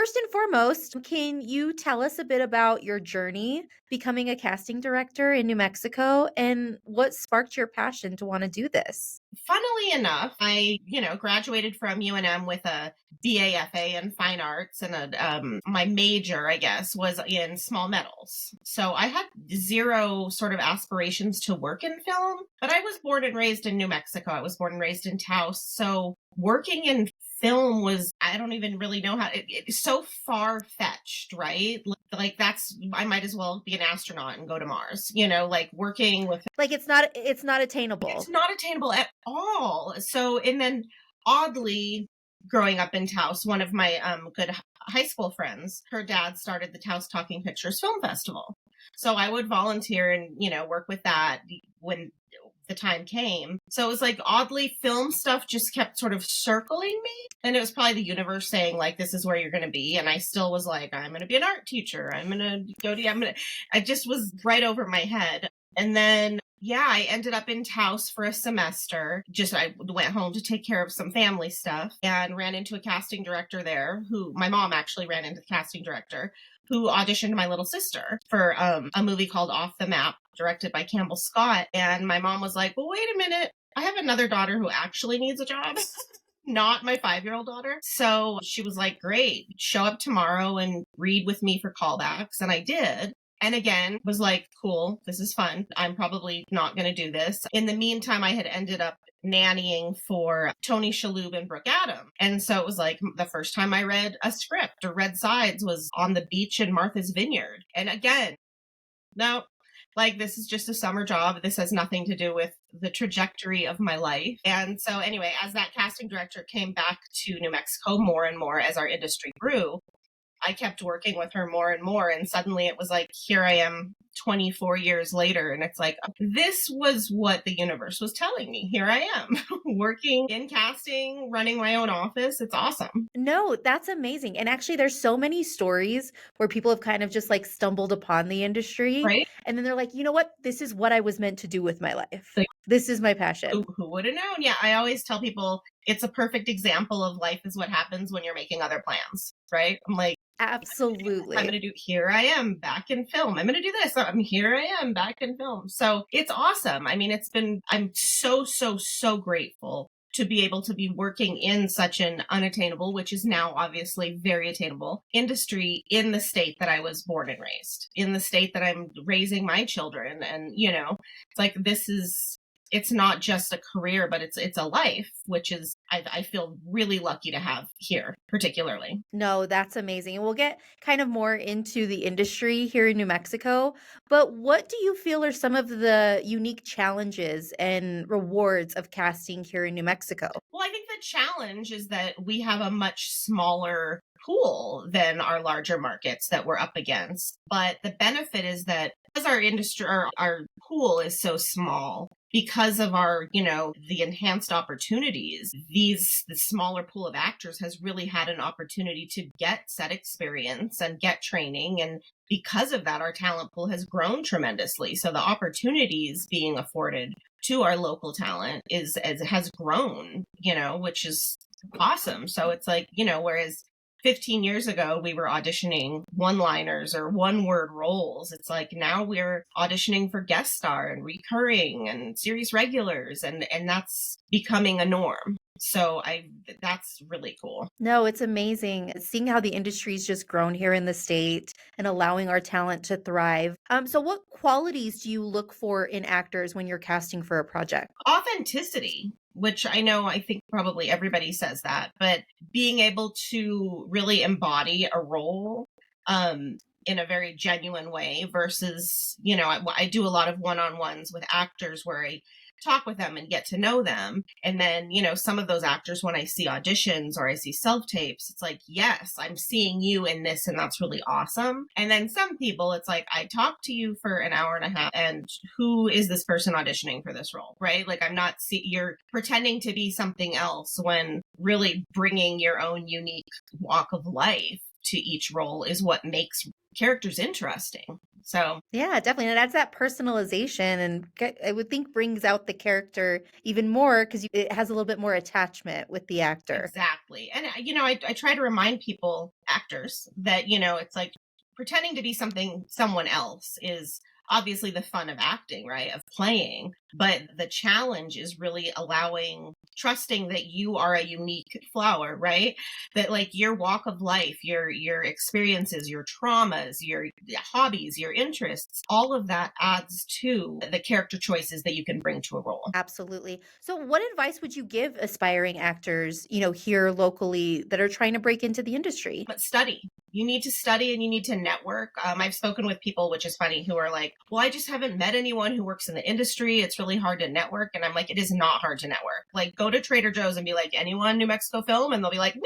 first and foremost, can you tell us a bit about your journey becoming a casting director in New Mexico and what sparked your passion to want to do this? Funnily enough, I, graduated from UNM with a BAFA in fine arts, and my major, I guess, was in small metals. So I had zero sort of aspirations to work in film, but I was born and raised in New Mexico. I was born and raised in Taos. So working in film was, I don't even really know how, it's so far fetched, right? Like that's, I might as well be an astronaut and go to Mars, like working with, Like it's not it's attainable. not attainable at all. So, and then oddly, growing up in Taos, one of my good high school friends, her dad started the Taos Talking Pictures Film Festival. So I would volunteer and, work with that when the time came. So it was like oddly film stuff just kept sort of circling me. And it was probably the universe saying like, this is where you're going to be. And I still was like, I'm going to be an art teacher. I'm going to go to, I just was right over my head. And then, yeah, I ended up in Taos for a semester. I went home to take care of some family stuff and ran into a casting director there who my mom actually ran into the casting director who auditioned my little sister for a movie called Off the Map, directed by Campbell Scott. And my mom was like, well, wait a minute. I have another daughter who actually needs a job. Not my 5-year-old daughter. So she was like, great, show up tomorrow and read with me for callbacks. And I did. And again, was like, cool, this is fun. I'm probably not going to do this. In the meantime, I had ended up nannying for Tony Shalhoub and Brooke Adams. And so it was like the first time I read a script or read sides was on the beach in Martha's Vineyard. And again, no, like this is just a summer job. This has nothing to do with the trajectory of my life. And so anyway, as that casting director came back to New Mexico more and more as our industry grew, I kept working with her more and more. And suddenly it was like, here I am 24 years later. And it's like, this was what the universe was telling me. Here I am working in casting, running my own office. It's awesome. No, that's amazing. And actually, there's so many stories where people have kind of just like stumbled upon the industry. Right? And then they're like, you know what? This is what I was meant to do with my life. Like, This is my passion. who would have known? Yeah, I always tell people it's a perfect example of life is what happens when you're making other plans, right? I'm like, I'm going to Absolutely. do, here I am back in film. I'm going to do this. Here I am back in film. So it's awesome. I mean, I'm so, so, so grateful to be able to be working in such an unattainable, which is now obviously very attainable industry in the state that I was born and raised, in the state that I'm raising my children. And, it's like, it's not just a career, but it's a life, which is, I feel really lucky to have here, particularly. No, that's amazing. And we'll get kind of more into the industry here in New Mexico. But what do you feel are some of the unique challenges and rewards of casting here in New Mexico? Well, I think the challenge is that we have a much smaller pool than our larger markets that we're up against. But the benefit is that because our industry, our pool is so small, because of our, the enhanced opportunities, the smaller pool of actors has really had an opportunity to get set experience and get training. And because of that, our talent pool has grown tremendously. So the opportunities being afforded to our local talent has grown, which is awesome. So it's like, whereas 15 years ago, we were auditioning one-liners or one-word roles. It's like now we're auditioning for guest star and recurring and series regulars, and that's becoming a norm. So that's really cool. No, it's amazing seeing how the industry's just grown here in the state and allowing our talent to thrive. So what qualities do you look for in actors when you're casting for a project? Authenticity, which I think probably everybody says that, but being able to really embody a role in a very genuine way versus, I do a lot of one-on-ones with actors where I talk with them and get to know them. And then, some of those actors, when I see auditions or I see self-tapes, it's like, yes, I'm seeing you in this and that's really awesome. And then some people, it's like, I talked to you for an hour and a half and who is this person auditioning for this role, right? Like you're pretending to be something else when really bringing your own unique walk of life to each role is what makes characters interesting. So Yeah, definitely. And that's that personalization and I would think brings out the character even more because it has a little bit more attachment with the actor. exactly. And, I try to remind people, actors, that, it's like pretending to be someone else is obviously the fun of acting, right? Of playing. But the challenge is really trusting that you are a unique flower, right? That like your walk of life, your experiences, your traumas, your hobbies, your interests, all of that adds to the character choices that you can bring to a role. Absolutely. So what advice would you give aspiring actors, here locally that are trying to break into the industry? But study. You need to study and you need to network. I've spoken with people, which is funny, who are like, well, I just haven't met anyone who works in the industry. It's really hard to network. And I'm like, it is not hard to network. Like, go to Trader Joe's and be like, anyone New Mexico film? And they'll be like, me.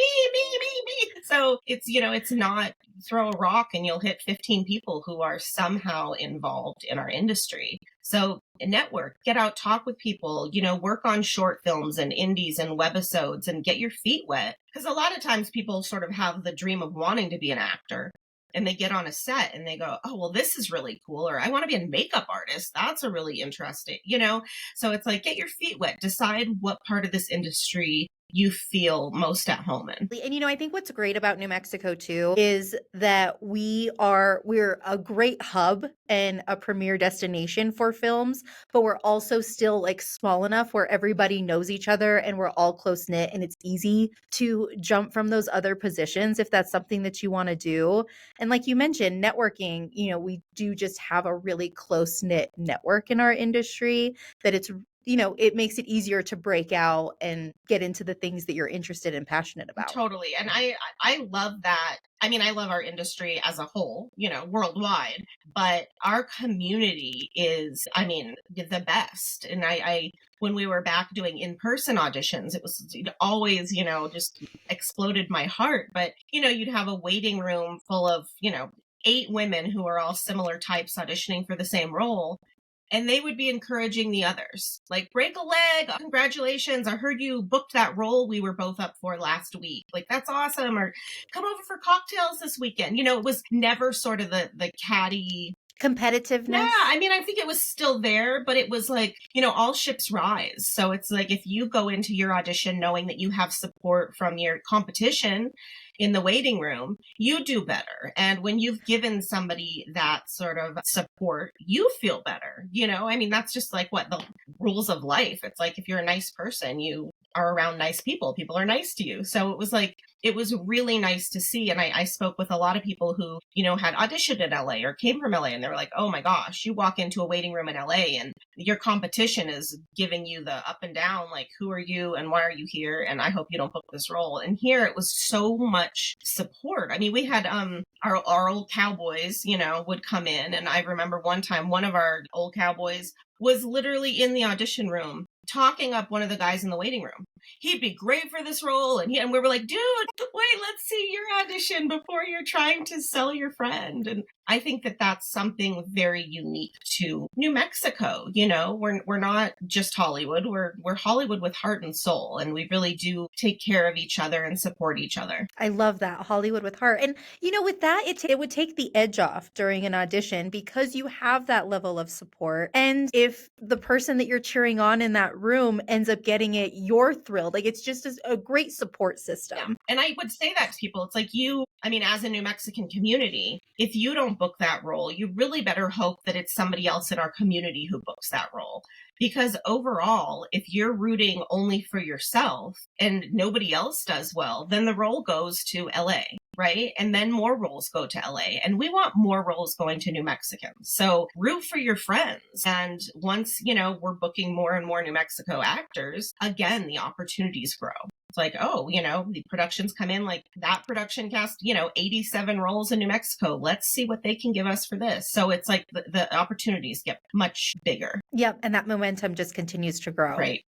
So it's not throw a rock and you'll hit 15 people who are somehow involved in our industry. So network, get out, talk with people, work on short films and indies and webisodes and get your feet wet. Because a lot of times people sort of have the dream of wanting to be an actor and they get on a set and they go, oh, well, this is really cool. Or I want to be a makeup artist. That's a really interesting. So it's like, get your feet wet, decide what part of this industry you feel most at home in. And I think what's great about New Mexico too is that we're a great hub and a premier destination for films, but we're also still like small enough where everybody knows each other and we're all close knit and it's easy to jump from those other positions if that's something that you want to do. And like you mentioned, networking, we do just have a really close knit network in our industry that it makes it easier to break out and get into the things that you're interested and passionate about. Totally. And I love that. I mean, I love our industry as a whole, worldwide, but our community is, I mean, the best. And I when we were back doing in-person auditions, it always, just exploded my heart. But, you'd have a waiting room full of, 8 women who are all similar types auditioning for the same role, and they would be encouraging the others, like, break a leg, congratulations, I heard you booked that role we were both up for last week, like, that's awesome, or come over for cocktails this weekend. It was never sort of the catty. Yeah, Competitiveness. I mean, I think it was still there, but it was like, all ships rise. So it's like, if you go into your audition knowing that you have support from your competition in the waiting room, you do better. And when you've given somebody that sort of support, you feel better. I mean, that's just like what the rules of life. It's like, if you're a nice person, you are around nice people are nice to you. So it was really nice to see. And I spoke with a lot of people who, had auditioned in LA or came from LA, and they were like, oh my gosh, you walk into a waiting room in LA and your competition is giving you the up and down, like, who are you and why are you here? And I hope you don't book this role. And here it was so much support. I mean, we had our old cowboys, would come in. And I remember one time, one of our old cowboys was literally in the audition room talking up one of the guys in the waiting room. He'd be great for this role. And we were like, dude, wait, let's see your audition before you're trying to sell your friend. And I think that that's something very unique to New Mexico. We're not just Hollywood. We're Hollywood with heart and soul. And we really do take care of each other and support each other. I love that, Hollywood with heart. And with that, it would take the edge off during an audition because you have that level of support. And if the person that you're cheering on in that room ends up getting it, you're thrilled. Like, it's just a great support system. Yeah. And I would say that to people. It's like, as a New Mexican community, if you don't book that role, you really better hope that it's somebody else in our community who books that role. Because overall, if you're rooting only for yourself and nobody else does well, then the role goes to LA, right? And then more roles go to LA. And we want more roles going to New Mexicans. So root for your friends. And once, we're booking more and more New Mexico actors, again, the opportunities grow. It's like, oh, the productions come in, like that production cast, 87 roles in New Mexico. Let's see what they can give us for this. So it's like the opportunities get much bigger. Yep. And that momentum just continues to grow. Right.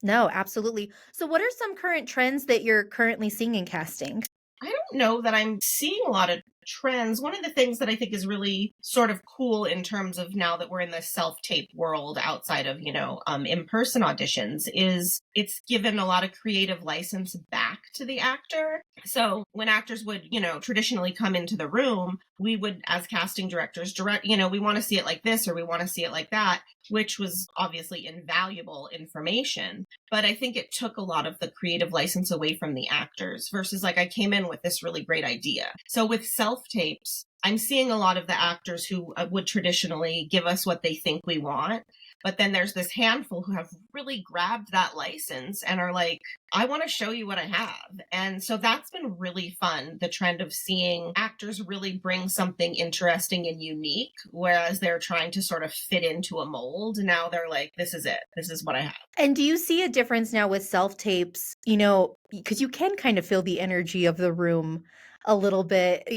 No, absolutely. So what are some current trends that you're currently seeing in casting? I don't know that I'm seeing a lot of trends, one of the things that I think is really sort of cool in terms of now that we're in the self-tape world outside of, in-person auditions is it's given a lot of creative license back to the actor. So when actors would, traditionally come into the room, we would, as casting directors, we want to see it like this or we want to see it like that, which was obviously invaluable information. But I think it took a lot of the creative license away from the actors versus like I came in with this really great idea. So with self tapes, I'm seeing a lot of the actors who would traditionally give us what they think we want. But then there's this handful who have really grabbed that license and are like, I want to show you what I have. And so that's been really fun, the trend of seeing actors really bring something interesting and unique, whereas they're trying to sort of fit into a mold. Now they're like, this is it. This is what I have. And do you see a difference now with self-tapes, because you can kind of feel the energy of the room a little bit,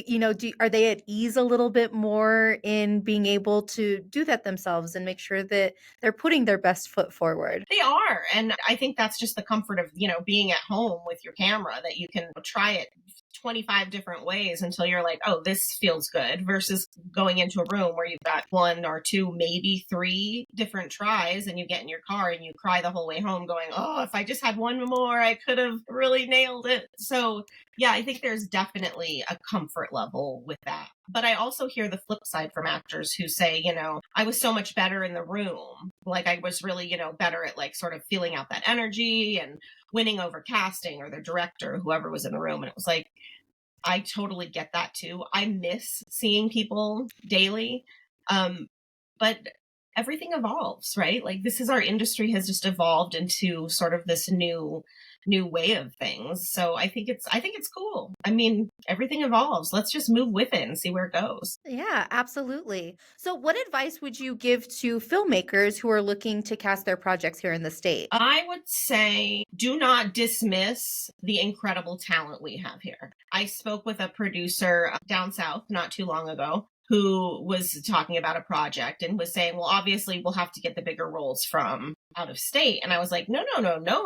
are they at ease a little bit more in being able to do that themselves and make sure that they're putting their best foot forward? They are. And I think that's just the comfort of, being at home with your camera that you can try it 25 different ways until you're like, oh, this feels good versus going into a room where you've got one or two, maybe three different tries and you get in your car and you cry the whole way home going, oh, if I just had one more, I could have really nailed it. So yeah, I think there's definitely a comfort level with that. But I also hear the flip side from actors who say, I was so much better in the room. Like I was really, better at like sort of feeling out that energy and winning over casting or the director, whoever was in the room. And it was like, I totally get that too. I miss seeing people daily. But everything evolves, right? Like this is our industry has just evolved into sort of this new way of things. So I think it's cool. I mean, everything evolves. Let's just move with it and see where it goes. Yeah, absolutely. So what advice would you give to filmmakers who are looking to cast their projects here in the state? I would say do not dismiss the incredible talent we have here. I spoke with a producer down south not too long ago who was talking about a project and was saying, well, obviously we'll have to get the bigger roles from out of state. And I was like, no,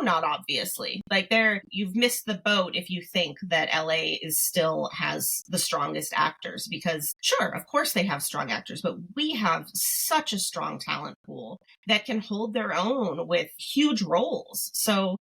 not obviously. Like you've missed the boat if you think that LA still has the strongest actors because sure, of course they have strong actors, but we have such a strong talent pool that can hold their own with huge roles. So,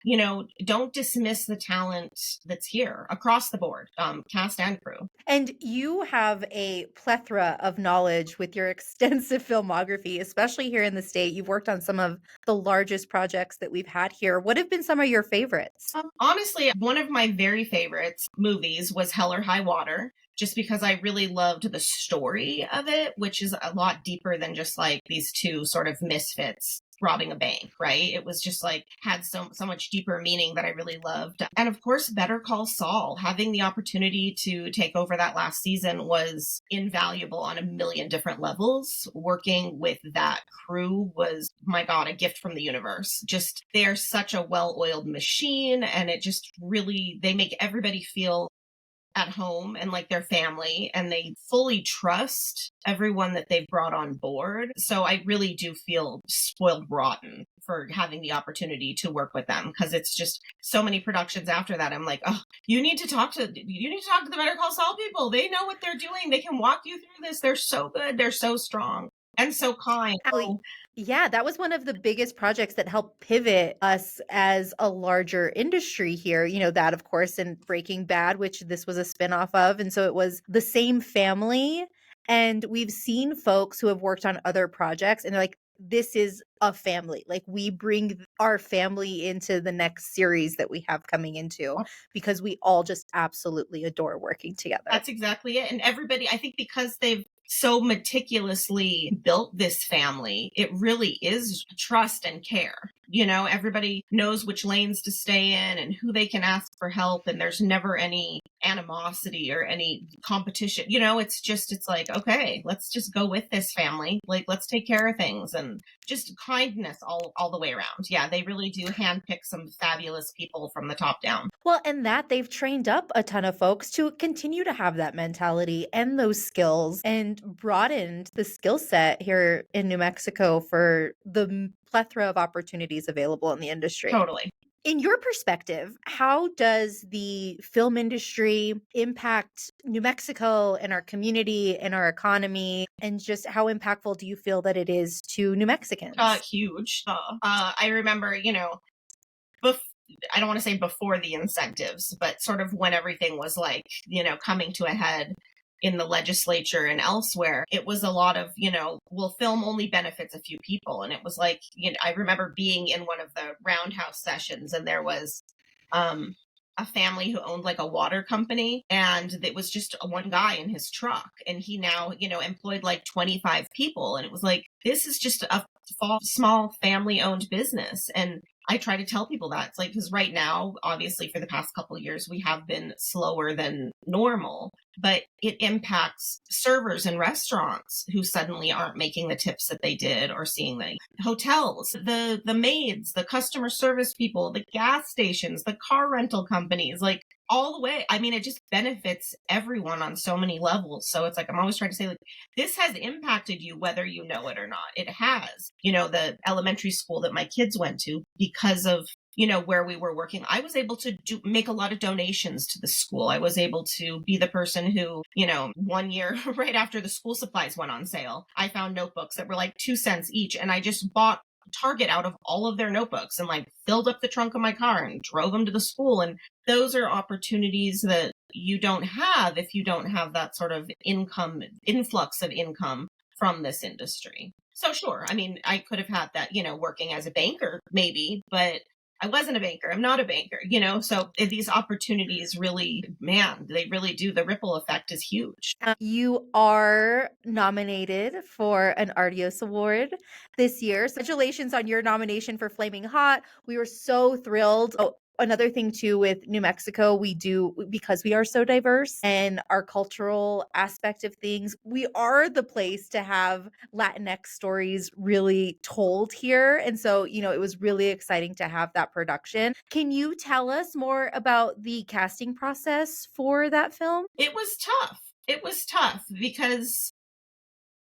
don't dismiss the talent that's here across the board, cast and crew. And you have a plethora of knowledge with your extensive filmography, especially here in the state. You've worked on some of the largest projects that we've had here. What have been some of your favorites? Honestly, one of my very favorites movies was Hell or High Water, just because I really loved the story of it, which is a lot deeper than just like these two sort of misfits robbing a bank, right? It was just like had so much deeper meaning that I really loved. And of course, Better Call Saul, having the opportunity to take over that last season was invaluable on a million different levels. Working with that crew was, my God, a gift from the universe. Just they're such a well-oiled machine and it just really, they make everybody feel at home and like their family and they fully trust everyone that they've brought on board. So I really do feel spoiled rotten for having the opportunity to work with them because it's just so many productions after that. I'm like, oh, you need to talk to the Better Call Saul people. They know what they're doing. They can walk you through this. They're so good. They're so strong and so kind. Actually, yeah, that was one of the biggest projects that helped pivot us as a larger industry here. That, of course, and Breaking Bad, which this was a spinoff of. And so it was the same family. And we've seen folks who have worked on other projects and they're like, this is a family. Like we bring our family into the next series that we have coming into because we all just absolutely adore working together. That's exactly it. And everybody, I think because they've so meticulously built this family, it really is trust and care. Everybody knows which lanes to stay in and who they can ask for help. And there's never any animosity or any competition. It's like, okay, let's just go with this family. Like, let's take care of things and just kindness all the way around. Yeah, they really do handpick some fabulous people from the top down. Well, and that they've trained up a ton of folks to continue to have that mentality and those skills and broadened the skill set here in New Mexico for the plethora of opportunities available in the industry. Totally. In your perspective, how does the film industry impact New Mexico and our community and our economy? And just how impactful do you feel that it is to New Mexicans? Huge. I remember, bef- I don't want to say before the incentives, but sort of when everything was like, coming to a head in the legislature and elsewhere, it was a lot of, well, film only benefits a few people. And it was like, I remember being in one of the roundhouse sessions, and there was um, a family who owned like a water company, and it was just one guy in his truck. And he now, employed like 25 people. And it was like, this is just a small family owned business. And I try to tell people that it's like, because right now, obviously, for the past couple of years, we have been slower than normal, but it impacts servers in restaurants who suddenly aren't making the tips that they did, or seeing the hotels, the maids, the customer service people, the gas stations, the car rental companies, like all the way. I mean, it just benefits everyone on so many levels. So it's like, I'm always trying to say, like, this has impacted you whether you know it or not. It has. The elementary school that my kids went to, because of where we were working, I was able to make a lot of donations to the school. I was able to be the person who, one year right after the school supplies went on sale, I found notebooks that were like 2 cents each, and I just bought Target out of all of their notebooks and like filled up the trunk of my car and drove them to the school. And those are opportunities that you don't have if you don't have that sort of influx of income from this industry. So sure, I mean, I could have had that, working as a banker maybe, but I wasn't a banker. I'm not a banker, so these opportunities really, man, they really do. The ripple effect is huge. You are nominated for an Artios Award this year. So congratulations on your nomination for Flaming Hot. We were so thrilled. Oh, another thing too with New Mexico, we do, because we are so diverse and our cultural aspect of things, we are the place to have Latinx stories really told here. And so, it was really exciting to have that production. Can you tell us more about the casting process for that film? It was tough. It was tough because,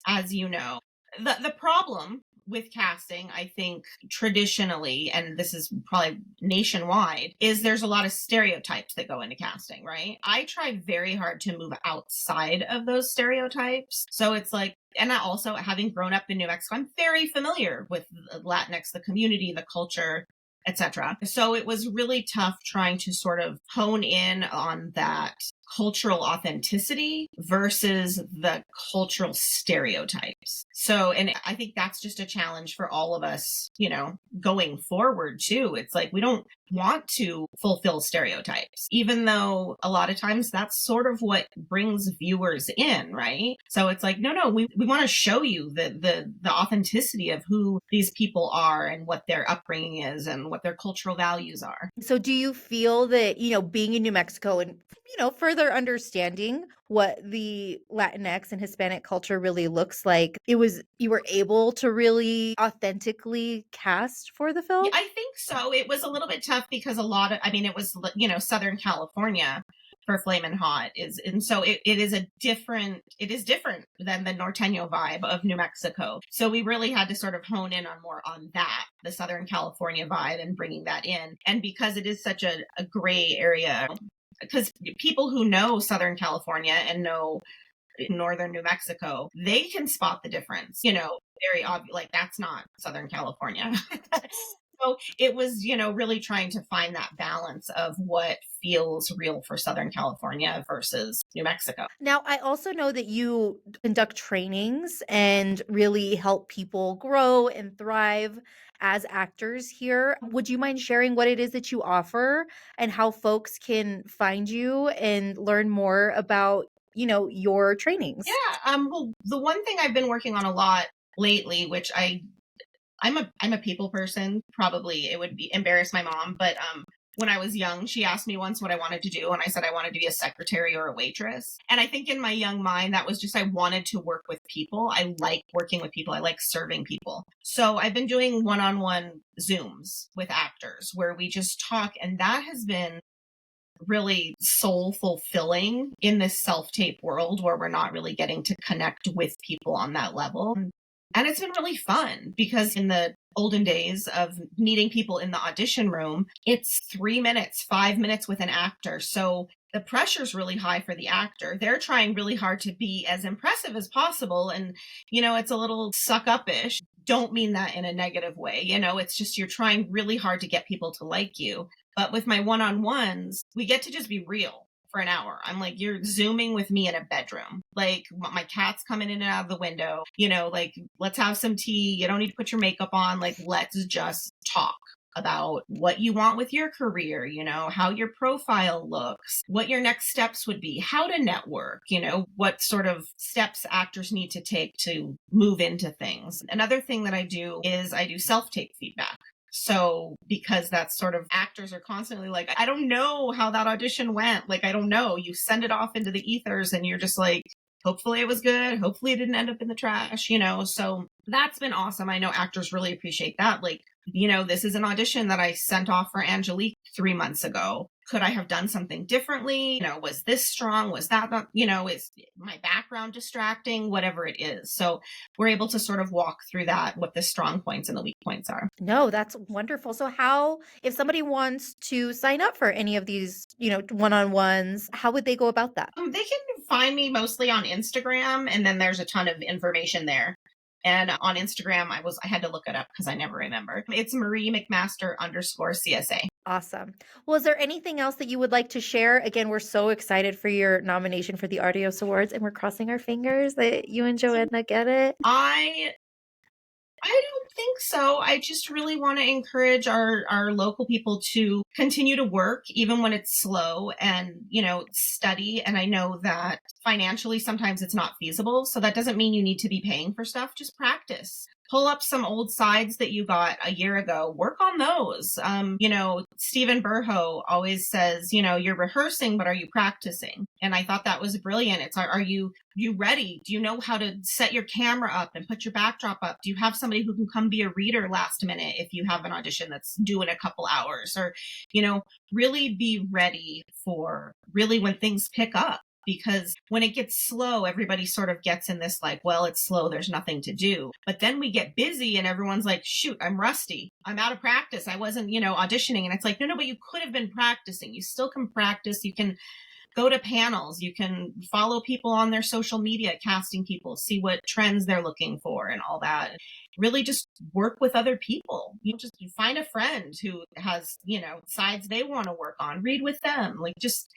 as you know, the problem with casting, I think traditionally, and this is probably nationwide, is there's a lot of stereotypes that go into casting, right? I try very hard to move outside of those stereotypes. So it's like, and I also, having grown up in New Mexico, I'm very familiar with Latinx, the community, the culture, etc. So it was really tough trying to sort of hone in on that cultural authenticity versus the cultural stereotypes. So, and I think that's just a challenge for all of us, going forward too. It's like, we don't want to fulfill stereotypes, even though a lot of times that's sort of what brings viewers in, right? So it's like, no, we want to show you the authenticity of who these people are and what their upbringing is and what their cultural values are. So do you feel that, being in New Mexico and, further understanding what the Latinx and Hispanic culture really looks like, you were able to really authentically cast for the Yeah, film? I think so. It was a little bit tough because I mean, it was, Southern California for Flamin' Hot is, and so it is different than the Norteño vibe of New Mexico. So we really had to sort of hone in on more on that, the Southern California vibe, and bringing that in. And because it is such a gray area, because people who know Southern California and know northern New Mexico, they can spot the difference, very obvious, like that's not Southern California. So it was, really trying to find that balance of what feels real for Southern California versus New Mexico. Now, I also know that you conduct trainings and really help people grow and thrive as actors here. Would you mind sharing what it is that you offer and how folks can find you and learn more about, your trainings? Yeah. Well, the one thing I've been working on a lot lately, which I'm a people person. Probably it would be embarrass my mom, but when I was young, she asked me once what I wanted to do, and I said I wanted to be a secretary or a waitress. And I think in my young mind, that was just, I wanted to work with people. I like working with people. I like serving people. So I've been doing one-on-one Zooms with actors where we just talk, and that has been really soul fulfilling in this self-tape world where we're not really getting to connect with people on that level. And it's been really fun because in the olden days of meeting people in the audition room, it's 3 minutes, 5 minutes with an actor. So the pressure's really high for the actor. They're trying really hard to be as impressive as possible. And, it's a little suck up ish. Don't mean that in a negative way. It's just you're trying really hard to get people to like you. But with my one on ones, we get to just be real for an hour. I'm like, you're Zooming with me in a bedroom. Like, my cat's coming in and out of the window, like, let's have some tea. You don't need to put your makeup on. Like, let's just talk about what you want with your career, how your profile looks, what your next steps would be, how to network, what sort of steps actors need to take to move into things. Another thing that I do is I do self-tape feedback. So because that's sort of, actors are constantly like, I don't know how that audition went. Like, I don't know. You send it off into the ethers and you're just like, hopefully it was good. Hopefully it didn't end up in the trash, so that's been awesome. I know actors really appreciate that. Like, this is an audition that I sent off for Angelique 3 months ago. Could I have done something differently? Was this strong? Was that not, is my background distracting? Whatever it is. So we're able to sort of walk through that, what the strong points and the weak points are. No, that's wonderful. So how, if somebody wants to sign up for any of these, one-on-ones, how would they go about that? They can find me mostly on Instagram, and then there's a ton of information there. And on Instagram, I had to look it up because I never remember. It's Marie McMaster _CSA. Awesome. Well, is there anything else that you would like to share? Again, we're so excited for your nomination for the Artios Awards, and we're crossing our fingers that you and Joanna get it. I don't think so. I just really want to encourage our local people to continue to work, even when it's slow, and, study. And I know that financially, sometimes it's not feasible. So that doesn't mean you need to be paying for stuff. Just practice. Pull up some old sides that you got a year ago. Work on those. Stephen Burho always says, you're rehearsing, but are you practicing? And I thought that was brilliant. It's, are you ready? Do you know how to set your camera up and put your backdrop up? Do you have somebody who can come be a reader last minute if you have an audition that's due in a couple hours? Or, really be ready for really when things pick up. Because when it gets slow, everybody sort of gets in this like, well, it's slow, there's nothing to do. But then we get busy and everyone's like, shoot, I'm rusty. I'm out of practice. I wasn't, auditioning. And it's like, no, but you could have been practicing. You still can practice. You can go to panels. You can follow people on their social media, casting people, see what trends they're looking for and all that. Really just work with other people. Just find a friend who has, sides they want to work on. Read with them. Like, just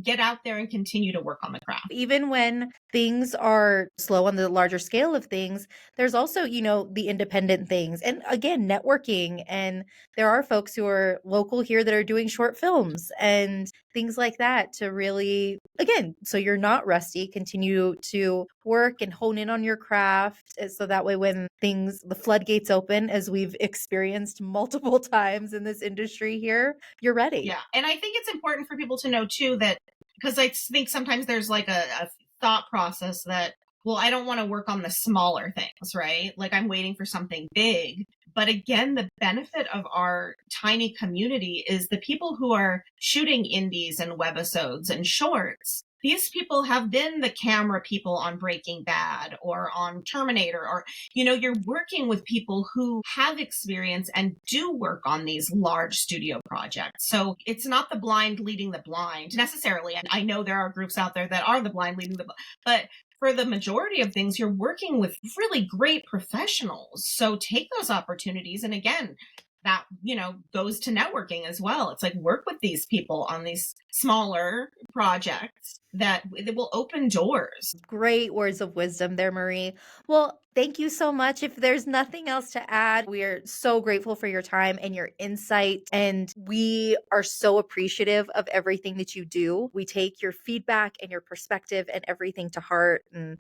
get out there and continue to work on the craft. Even when things are slow on the larger scale of things, there's also, the independent things. And again, networking. And there are folks who are local here that are doing short films and things like that to really, again, so you're not rusty, continue to work and hone in on your craft. So that way, when the floodgates open, as we've experienced multiple times in this industry here, you're ready. Yeah. And I think it's important for people to know too that, because I think sometimes there's like a thought process that, well, I don't want to work on the smaller things, right? Like, I'm waiting for something big. But again, the benefit of our tiny community is the people who are shooting indies and webisodes and shorts. These people have been the camera people on Breaking Bad or on Terminator, or, you're working with people who have experience and do work on these large studio projects. So it's not the blind leading the blind necessarily. And I know there are groups out there that are the blind leading the blind, but for the majority of things, you're working with really great professionals. So take those opportunities. And again, that, goes to networking as well. It's like, work with these people on these smaller projects that will open doors. Great words of wisdom there, Marie. Well, thank you so much. If there's nothing else to add, we are so grateful for your time and your insight. And we are so appreciative of everything that you do. We take your feedback and your perspective and everything to heart, and,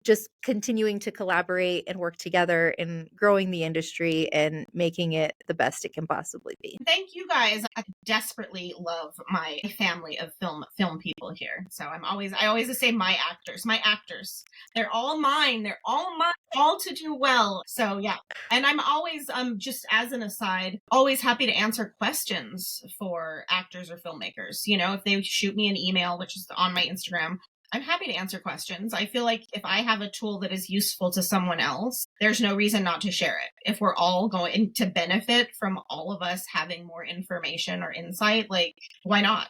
just continuing to collaborate and work together in growing the industry and making it the best it can possibly be. Thank you guys. I desperately love my family of film people here. So I always say my actors. They're all mine. They're all mine, all to do well. So yeah. And I'm always, just as an aside, always happy to answer questions for actors or filmmakers. If they shoot me an email, which is on my Instagram, I'm happy to answer questions. I feel like if I have a tool that is useful to someone else, there's no reason not to share it. If we're all going to benefit from all of us having more information or insight, like, why not?